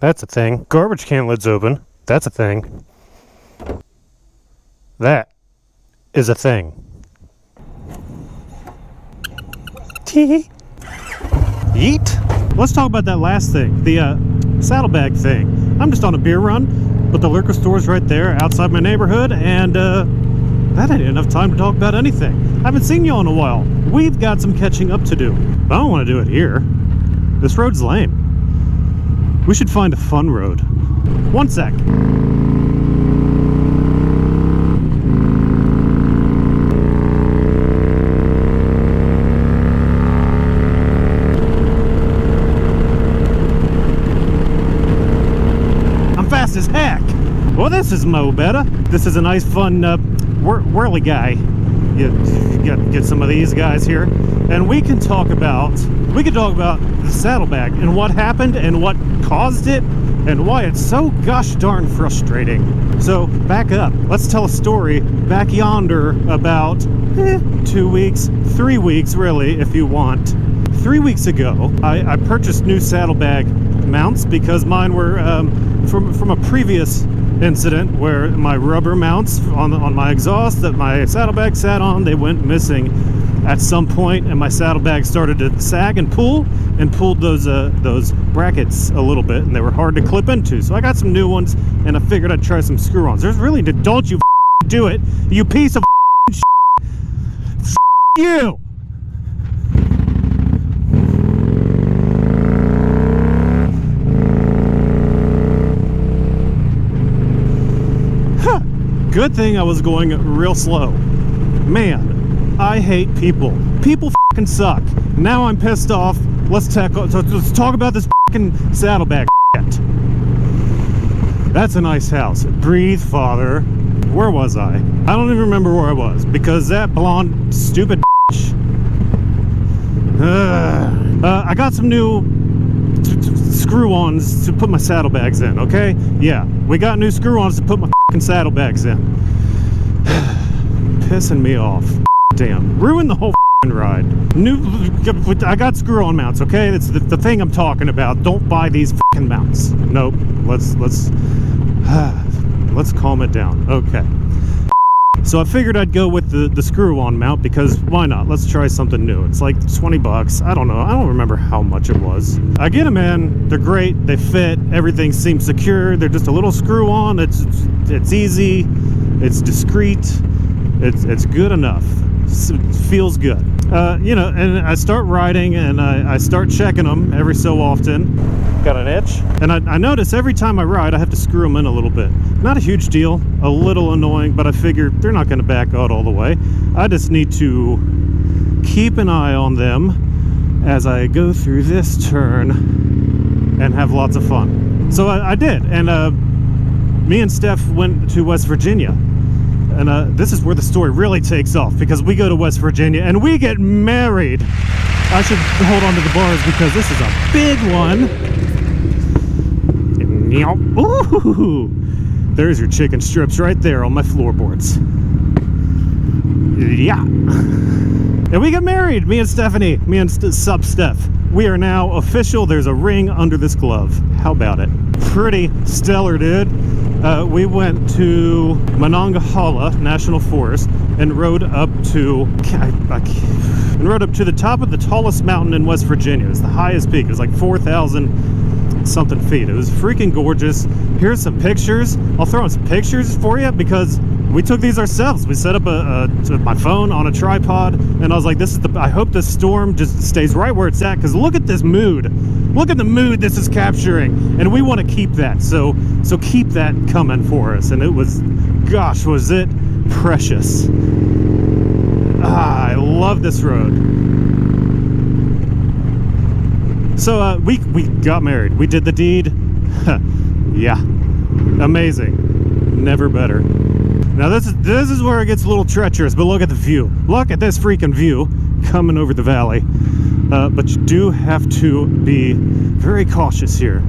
That's a thing. Garbage can lid's open. That's a thing. That is a thing. Tee. Yeet. Let's talk about that last thing, the Saddlebag thing. I'm just on a beer run, but the liquor store's right there outside my neighborhood, and that ain't enough time to talk about anything. I haven't seen you in a while. We've got some catching up to do. I don't want to do it here. This road's lame. We should find a fun road. One sec. I'm fast as heck. Well, this is mo better. This is a nice, fun, whirly guy. You get some of these guys here, and we can talk about the Saddlebag and what happened and what caused it and why it's so gosh darn frustrating. So back up. Let's tell a story back yonder about 2 weeks, 3 weeks really, if you want. 3 weeks ago, I purchased new Saddlebag mounts because mine were from a previous incident where my rubber mounts on my exhaust that my Saddlebag sat on, they went missing at some point, and my Saddlebag started to sag and pulled those brackets a little bit, and they were hard to clip into. So I got some new ones, and I figured I'd try some screw-ons. There's really, don't you do it, you piece of you. Good thing I was going real slow. Man, I hate people. People fucking suck. Now I'm pissed off. Let's talk about this fucking Saddlebag shit. That's a nice house. Breathe, father. Where was I? I don't even remember where I was because that blonde, stupid bitch. I got some new screw-ons to put my saddlebags in, okay? Yeah, we got new screw-ons to put my fucking saddlebags in. Pissing me off. Damn. Ruined the whole ride. I got screw-on mounts, okay? That's the thing I'm talking about. Don't buy these fucking mounts. Nope. Let's calm it down. Okay. So I figured I'd go with the screw-on mount because why not? Let's try something new. It's like 20 bucks. I don't know. I don't remember how much it was. I get them in. They're great. They fit. Everything seems secure. They're just a little screw-on. It's easy. It's discreet. It's good enough. It feels good. And I start riding and I start checking them every so often. Got an itch. And I notice every time I ride, I have to screw them in a little bit. Not a huge deal, a little annoying, but I figured they're not going to back out all the way. I just need to keep an eye on them as I go through this turn and have lots of fun. So I did. And me and Steph went to West Virginia. And this is where the story really takes off because we go to West Virginia and we get married. I should hold on to the bars because this is a big one. Ooh, there's your chicken strips right there on my floorboards. Yeah. And we get married, me and Stephanie, me and Steph. We are now official. There's a ring under this glove. How about it? Pretty stellar, dude. We went to Monongahela National Forest and rode up to the top of the tallest mountain in West Virginia. It was the highest peak. It was like 4,000 something feet. It was freaking gorgeous. Here's some pictures. I'll throw in some pictures for you because we took these ourselves. We set up my phone on a tripod, and I was like, I hope this storm just stays right where it's at because look at this mood. Look at the mood this is capturing, and we want to keep that. So keep that coming for us. And it was, gosh, was it precious. I love this road. So we got married. We did the deed. Yeah, amazing. Never better. Now this is where it gets a little treacherous, but look at the view. Look at this freaking view coming over the valley. But you do have to be very cautious here.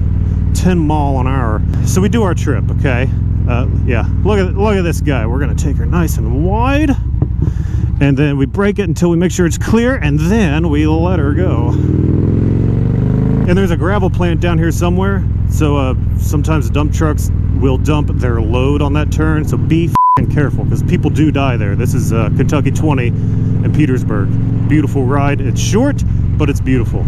10 mile an hour. So we do our trip, okay? Yeah, look at this guy. We're gonna take her nice and wide, and then we brake it until we make sure it's clear, and then we let her go. And there's a gravel plant down here somewhere. So sometimes dump trucks will dump their load on that turn, so be f***ing careful, because people do die there. This is Kentucky 20 in Petersburg. Beautiful ride. It's short, but it's beautiful.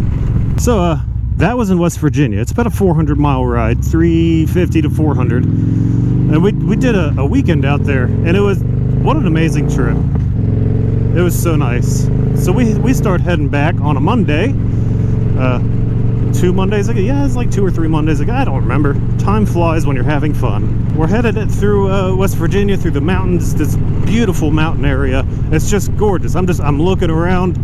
So that was in West Virginia. It's about a 400-mile ride, 350 to 400. And we did a weekend out there, and it was, what an amazing trip. It was so nice. So we start heading back on a Monday. 2 Mondays ago? Yeah, it's like 2 or 3 Mondays ago. I don't remember. Time flies when you're having fun. We're headed through West Virginia, through the mountains, this beautiful mountain area. It's just gorgeous. I'm looking around,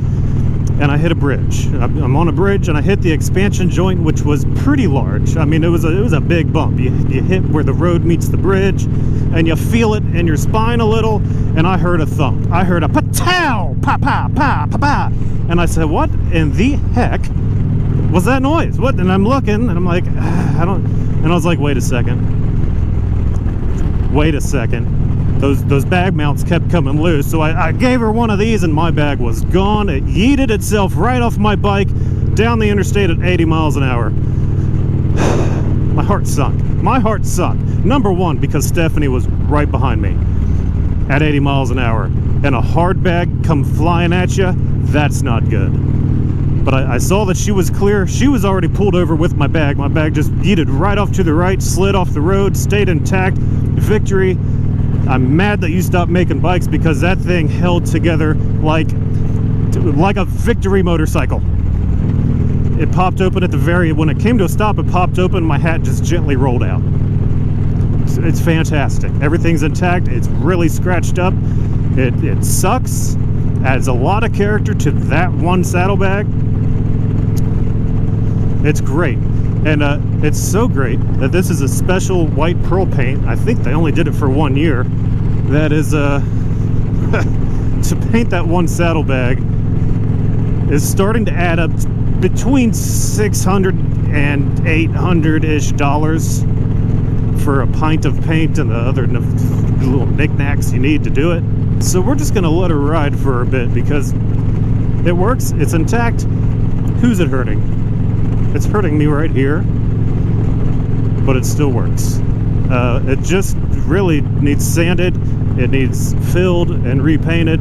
and I hit a bridge. I'm on a bridge, and I hit the expansion joint, which was pretty large. I mean, it was a big bump. You hit where the road meets the bridge, and you feel it in your spine a little, and I heard a thump. I heard a pa-tow, pa-pa-pa-pa-pa, and I said, what in the heck was that noise? What? And I'm looking, and I'm like, I don't, and I was like, wait a second. Those bag mounts kept coming loose, so I gave her one of these, and my bag was gone. It yeeted itself right off my bike down the interstate at 80 miles an hour. My heart sunk. My heart sunk. Number one, because Stephanie was right behind me at 80 miles an hour, and a hard bag come flying at you, that's not good. But I saw that she was clear. She was already pulled over with my bag. My bag just yeeted right off to the right, slid off the road, stayed intact. Victory. I'm mad that you stopped making bikes, because that thing held together like a Victory motorcycle. It popped open at the when it came to a stop, it popped open, my hat just gently rolled out. It's fantastic. Everything's intact. It's really scratched up. It sucks. Adds a lot of character to that one saddlebag. It's great. And it's so great that this is a special white pearl paint. I think they only did it for 1 year. That is to paint that one saddlebag is starting to add up between $600 and $800-ish for a pint of paint and the other little knickknacks you need to do it. So we're just gonna let her ride for a bit, because it works, it's intact. Who's it hurting? It's hurting me right here, but it still works. It just really needs sanded, it needs filled and repainted.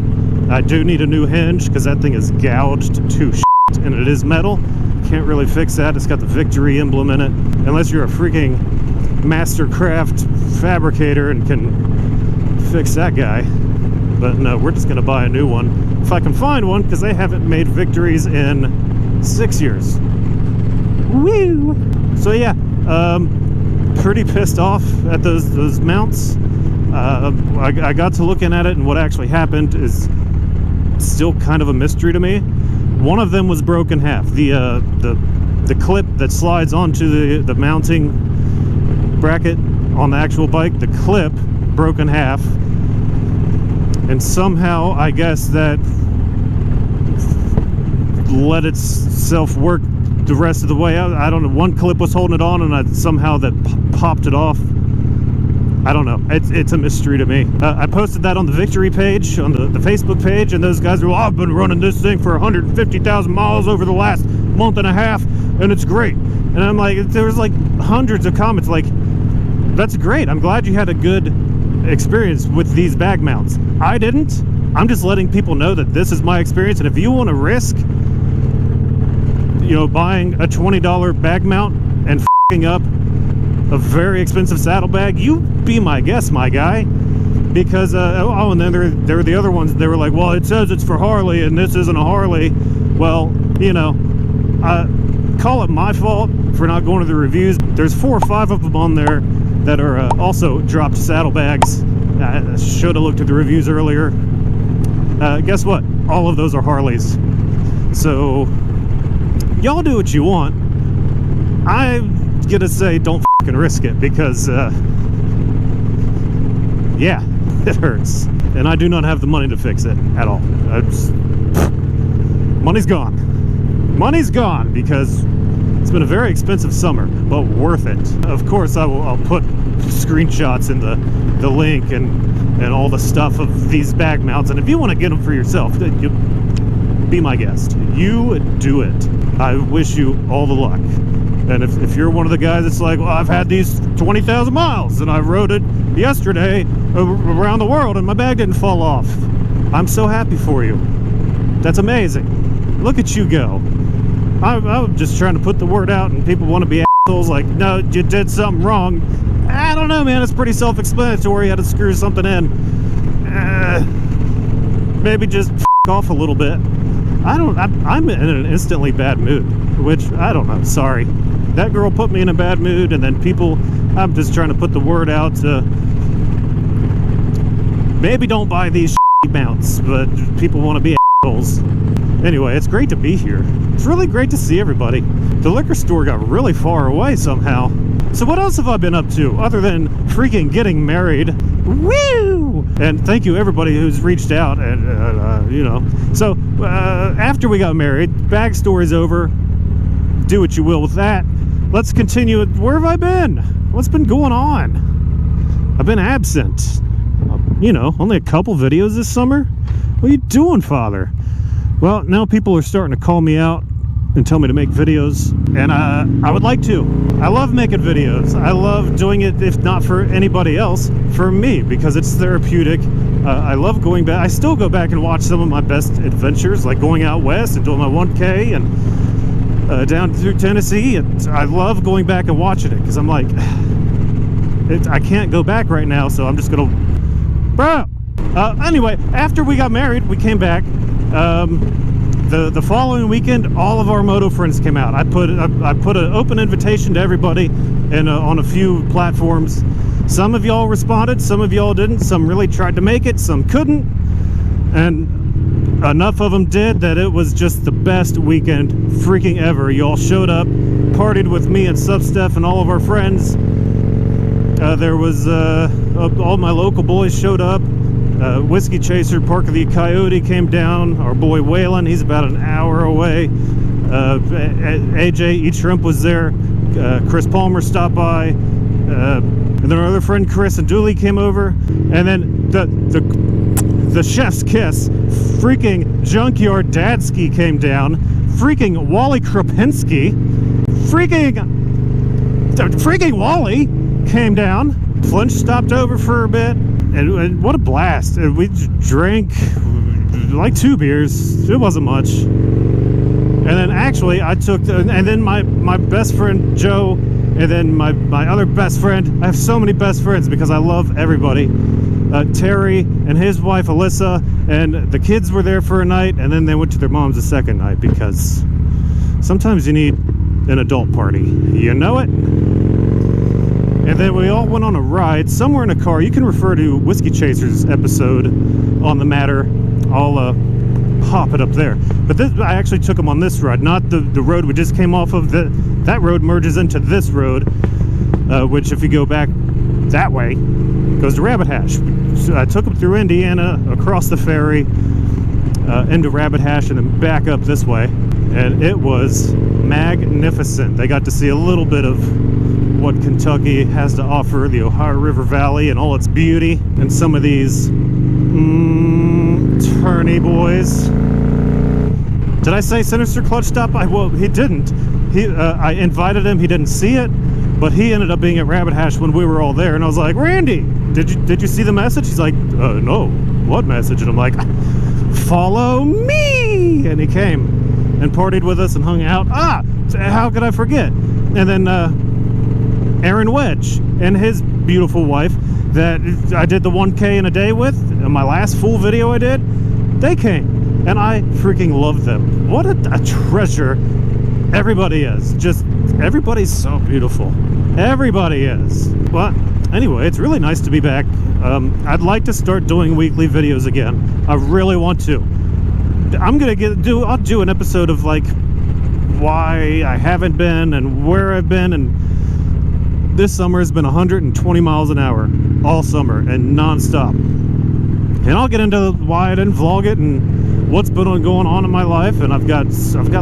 I do need a new hinge, because that thing is gouged to shit, and it is metal. Can't really fix that. It's got the Victory emblem in it, unless you're a freaking mastercraft fabricator and can fix that guy. But no, we're just gonna buy a new one if I can find one, because they haven't made Victories in 6 years. Woo! So yeah, pretty pissed off at those mounts. I got to looking at it, and what actually happened is still kind of a mystery to me. One of them was broken half. The clip that slides onto the mounting bracket on the actual bike, the clip broke in half, and somehow I guess that let itself work the rest of the way. I don't know, one clip was holding it on, and somehow that popped it off. I don't know. It's a mystery to me. I posted that on the Victory page, on the Facebook page, and those guys were, oh, I've been running this thing for 150,000 miles over the last month and a half, and it's great. And I'm like, there was like hundreds of comments like, that's great. I'm glad you had a good experience with these bag mounts. I didn't. I'm just letting people know that this is my experience, and if you want to risk, you know, buying a $20 bag mount and f***ing up a very expensive saddlebag, you be my guest, my guy. Because oh, and then there were the other ones. They were like, well, it says it's for Harley, and this isn't a Harley. Well, you know, call it my fault for not going to the reviews. There's 4 or 5 of them on there that are also dropped saddlebags. I should have looked at the reviews earlier. Guess what? All of those are Harleys. So y'all do what you want. I'm gonna say don't fucking risk it, because yeah, it hurts, and I do not have the money to fix it at all. Money's gone. Money's gone, because it's been a very expensive summer, but worth it. Of course, I'll put screenshots in the link and all the stuff of these bag mounts, and if you want to get them for yourself, be my guest. You do it. I wish you all the luck. And if you're one of the guys that's like, well, I've had these 20,000 miles and I rode it yesterday around the world and my bag didn't fall off, I'm so happy for you. That's amazing. Look at you go. I'm just trying to put the word out, and people want to be assholes like, no, you did something wrong. I don't know, man. It's pretty self-explanatory. You had to screw something in. Maybe just f*** off a little bit. I'm in an instantly bad mood, which, I don't know. Sorry. That girl put me in a bad mood, and then people, I'm just trying to put the word out to maybe don't buy these mounts, but people want to be assholes. Anyway, it's great to be here. It's really great to see everybody. The liquor store got really far away somehow. So what else have I been up to other than freaking getting married? Woo! And thank you everybody who's reached out, and you know. So after we got married, bag story's over. Do what you will with that. Let's continue. Where have I been? What's been going on? I've been absent. You know, only a couple videos this summer. What are you doing, Father? Well, now people are starting to call me out and tell me to make videos, and I would like to. I love making videos. I love doing it, if not for anybody else, for me, because it's therapeutic. I love going back. I still go back and watch some of my best adventures, like going out west and doing my 1K and down through Tennessee. And I love going back and watching it, because I'm like, I can't go back right now, so I'm just gonna, bro. Anyway, after we got married, we came back. The following weekend, all of our moto friends came out. I put an open invitation to everybody, and on a few platforms. Some of y'all responded, some of y'all didn't. Some really tried to make it, some couldn't, and enough of them did that it was just the best weekend freaking ever. Y'all showed up, partied with me and Substeph and all of our friends. There was all my local boys showed up. Whiskey Chaser, Park of the Coyote came down. Our boy Waylon, he's about an hour away. AJ Eat Shrimp was there. Chris Palmer stopped by. And then our other friend Chris and Dooley came over. And then the chef's kiss, freaking Junkyard Dadsky came down. Freaking Wally Kropinski. Freaking Wally came down. Flinch stopped over for a bit. And what a blast. We drank like 2 beers. It wasn't much. And then actually I took and then my best friend Joe, and then my other best friend. I have so many best friends because I love everybody. Terry and his wife Alyssa, and the kids were there for a night, and then they went to their mom's a second night, because sometimes you need an adult party. You know it? And then we all went on a ride somewhere in a car. You can refer to Whiskey Chaser's episode on the matter. I'll pop it up there. But this, I actually took him on this ride, not the road we just came off of. That road merges into this road, which if you go back that way, goes to Rabbit Hash. So I took him through Indiana, across the ferry, into Rabbit Hash, and then back up this way. And it was magnificent. They got to see a little bit of what Kentucky has to offer, the Ohio River Valley and all its beauty, and some of these tourney boys. Did I say Sinister Clutch stop by? Well, he didn't. I invited him, he didn't see it, but he ended up being at Rabbit Hash when we were all there, and I was like, Randy, did you see the message? He's like, no, what message? And I'm like, follow me! And he came and partied with us and hung out. How could I forget? And then Aaron Wedge and his beautiful wife that I did the 1K in a day with, my last full video I did, they came, and I freaking love them. What a treasure everybody is. Just, everybody's so beautiful. Everybody is. But anyway, it's really nice to be back. I'd like to start doing weekly videos again. I really want to. I'm gonna I'll do an episode of like why I haven't been and where I've been, and this summer has been 120 miles an hour all summer and non-stop. And I'll get into why I didn't vlog it and what's been going on in my life. And I've got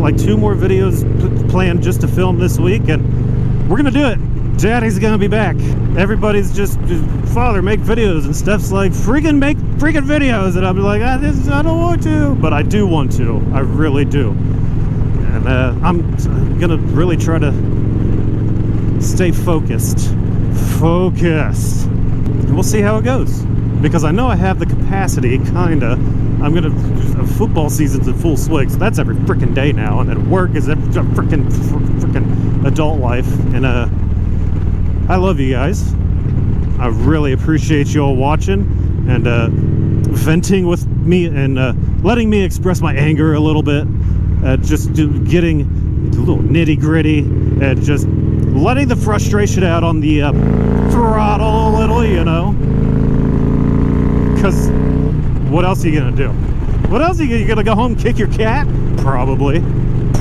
like 2 more videos planned just to film this week, and we're gonna do it. Daddy's gonna be back. Everybody's just, Father, make videos, and Steph's like, make freaking videos, and I'm like, I don't want to, but I do want to. I really do. And I'm gonna really try to stay focused. Focused. And we'll see how it goes. Because I know I have the capacity, kinda. I'm gonna. Football season's in full swing, so that's every freaking day now. And then work is every freaking adult life. And I love you guys. I really appreciate you all watching and venting with me and letting me express my anger a little bit. Just getting a little nitty gritty and just letting the frustration out on the throttle a little, you know. Because what else are you gonna do? What else are you gonna go home and kick your cat? Probably.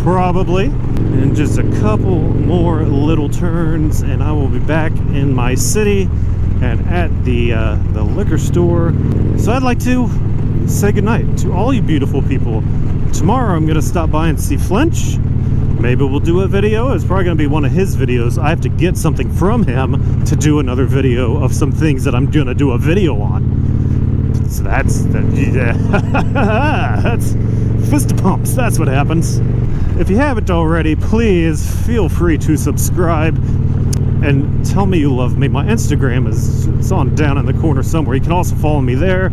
And just a couple more little turns, and I will be back in my city and at the liquor store. So I'd like to say goodnight to all you beautiful people. Tomorrow I'm gonna stop by and see Flinch. Maybe we'll do a video. It's probably gonna be one of his videos. I have to get something from him to do another video of some things that I'm gonna do a video on. So that's fist pumps. That's what happens. If you haven't already, please feel free to subscribe and tell me you love me. My Instagram is on down in the corner somewhere. You can also follow me there.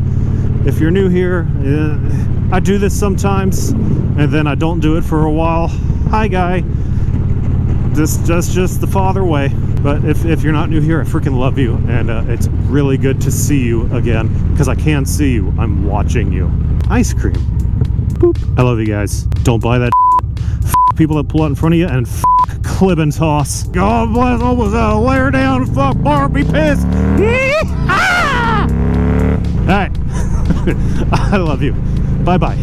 If you're new here, I do this sometimes and then I don't do it for a while. Hi guy. That's just the father way. But if you're not new here, I freaking love you, and it's really good to see you again, because I can see you. I'm watching you. Ice cream. Boop. I love you guys. Don't buy that people that pull out in front of you, and clip and toss. God bless, almost layer down, fuck Barbie piss. Alright. I love you. Bye-bye.